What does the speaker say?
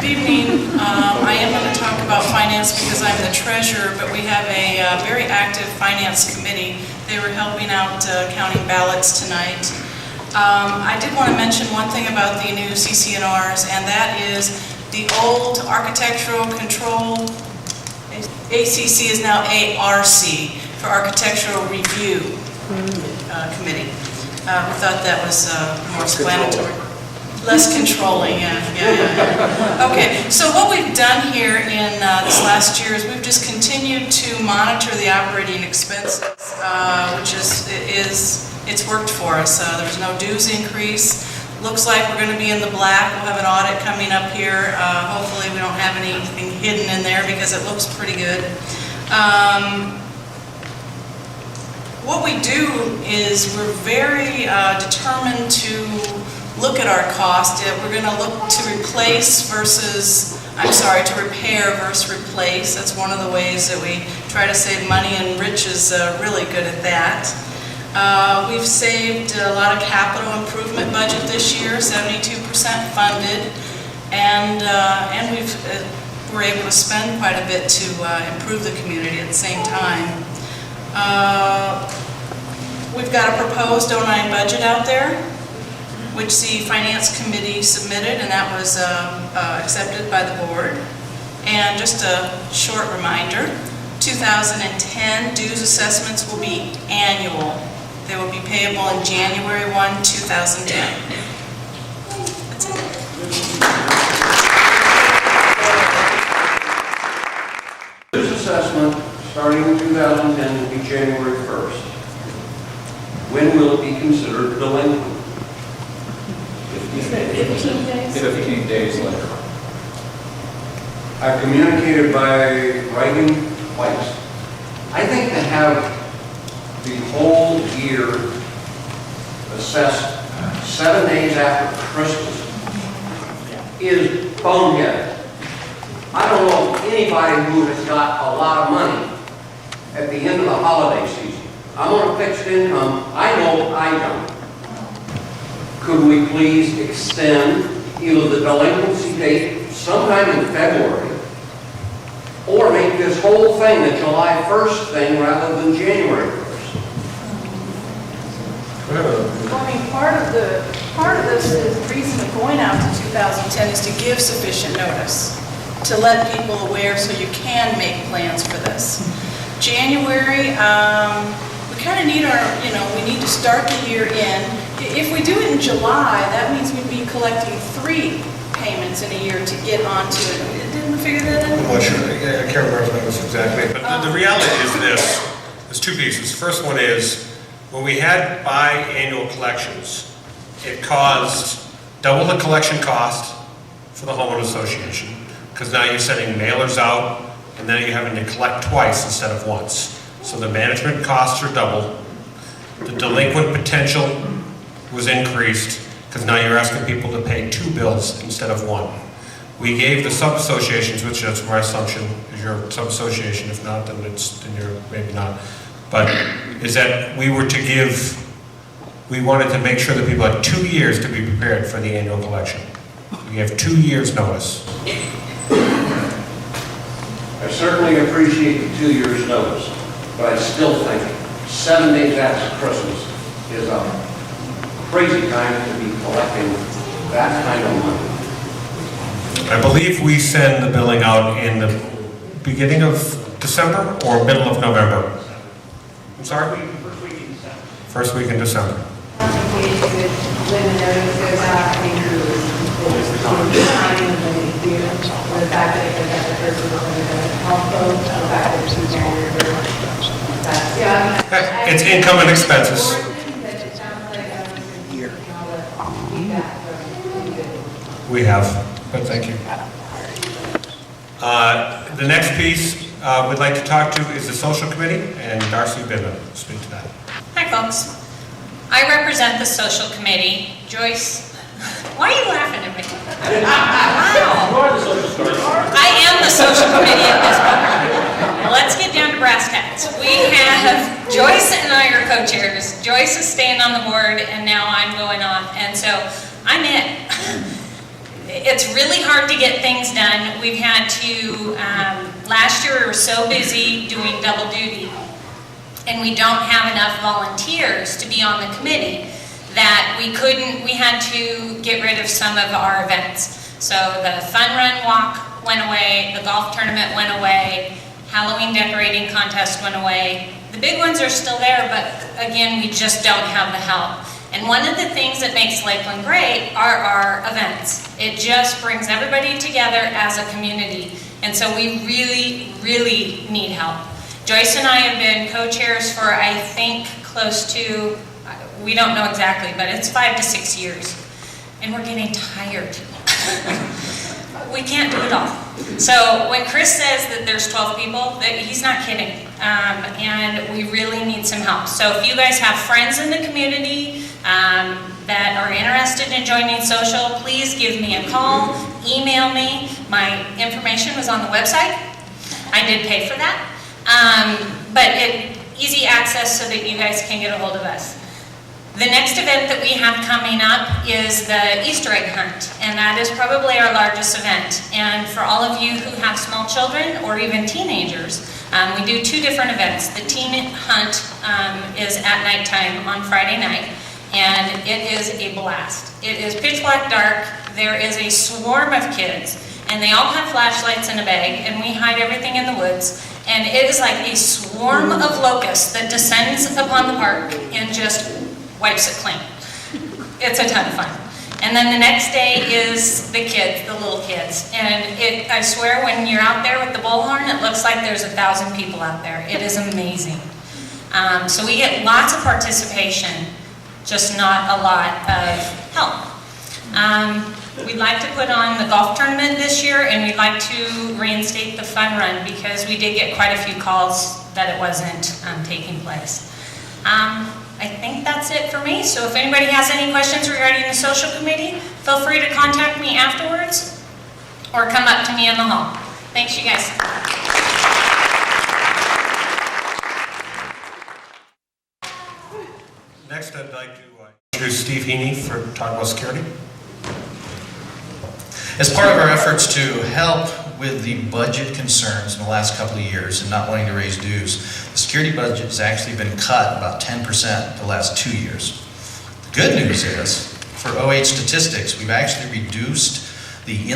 evening. I am going to talk about finance because I'm the treasurer, but we have a very active finance committee. They were helping out counting ballots tonight. I did want to mention one thing about the new CC&Rs, and that is the old architectural control, ACC is now ARC, for Architectural Review Committee. We thought that was more explanatory. Less controlling, yeah. Okay, so what we've done here in this last year is we've just continued to monitor the operating expenses, which it's worked for us. There's no dues increase. Looks like we're going to be in the black. We'll have an audit coming up here. Hopefully we don't have anything hidden in there because it looks pretty good. What we do is we're very determined to look at our cost. We're going to look to replace versus, to repair versus replace. That's one of the ways that we try to save money, and Rich is really good at that. We've saved a lot of capital improvement budget this year, 72% funded, and we're able to spend quite a bit to improve the community at the same time. We've got a proposed 09 budget out there, which the Finance Committee submitted, and that was accepted by the board. And just a short reminder, 2010 dues assessments will be annual. They will be payable in January 1, 2010. That's it. Dues assessment starting in 2010 will be January 1st. When will it be considered delinquent? 15 days later. I've communicated by writing twice. I think to have the whole year assessed 7 days after Christmas is boneheaded. I don't know anybody who has got a lot of money at the end of the holiday season. I'm on a fixed income. I know I don't. Could we please extend either the delinquency date sometime in February, or make this whole thing a July 1st thing rather than January 1st? Well, I mean, part of this is the reason of going out to 2010 is to give sufficient notice, to let people aware so you can make plans for this. January, we kind of need we need to start the year in. If we do it in July, that means we'd be collecting 3 payments in a year to get onto it. Didn't we figure that out? Well, sure. I can't remember this exactly, but the reality is this. There's 2 pieces. The first one is, when we had biannual collections, it caused double the collection cost for the homeowners association, because now you're sending mailers out, and then you're having to collect twice instead of once. So the management costs are double. The delinquent potential was increased, because now you're asking people to pay 2 bills instead of 1. We gave the sub-associations, which that's my assumption is your sub-association. If not, then you're maybe not. But is that we wanted to make sure that people had 2 years to be prepared for the annual collection. We have 2 years notice. I certainly appreciate the 2 years notice, but I still think 7 days after Christmas is a crazy time to be collecting that kind of money. I believe we send the billing out in the beginning of December or middle of November. I'm sorry? First week in December. First week in December. When the notice goes out, I think there's the timing of the year, the fact that it goes out the first week of also the fact that it's January 1st. It's income and expenses. We have, but thank you. The next piece we'd like to talk to is the social committee, and Darcy Bidman will speak to that. Hi, folks. I represent the social committee. Joyce, why are you laughing at me? Wow. I am the social committee at this point. Now let's get down to brass tacks. We have Joyce and I are co-chairs. Joyce is staying on the board, and now I'm going on. And so I'm it. it's really hard to get things done. We've had to, last year we were so busy doing double duty, and we don't have enough volunteers to be on the committee that we had to get rid of some of our events. So the fun run walk went away, the golf tournament went away, Halloween decorating contest went away. The big ones are still there, but again, we just don't have the help. And one of the things that makes Lakeland great are our events. It just brings everybody together as a community. And so we really, really need help. Joyce and I have been co-chairs for, I think, close to, we don't know exactly, but it's 5 to 6 years. And we're getting tired. We can't do it all. So when Chris says that there's 12 people, he's not kidding. And we really need some help. So if you guys have friends in the community that are interested in joining social, please give me a call, email me. My information was on the website. I did pay for that. But easy access so that you guys can get a hold of us. The next event that we have coming up is the Easter egg hunt, and that is probably our largest event. And for all of you who have small children or even teenagers, we do 2 different events. The teen hunt is at nighttime on Friday night, and it is a blast. It is pitch black dark. There is a swarm of kids, and they all have flashlights in a bag, and we hide everything in the woods. And it is like a swarm of locusts that descends upon the park and just wipes it clean. It's a ton of fun. And then the next day is the kids, the little kids. And I swear, when you're out there with the bullhorn, it looks like there's 1,000 people out there. It is amazing. So we get lots of participation, just not a lot of help. We'd like to put on the golf tournament this year, and we'd like to reinstate the fun run because we did get quite a few calls that it wasn't taking place. I think that's it for me. So if anybody has any questions regarding the social committee, feel free to contact me afterwards or come up to me in the hall. Thanks, you guys. Next, I'd like to introduce Steve Heaney for talk about security. As part of our efforts to help with the budget concerns in the last couple of years and not wanting to raise dues, the security budget has actually been cut about 10% the last 2 years. The good news is, for OH statistics, we've actually reduced the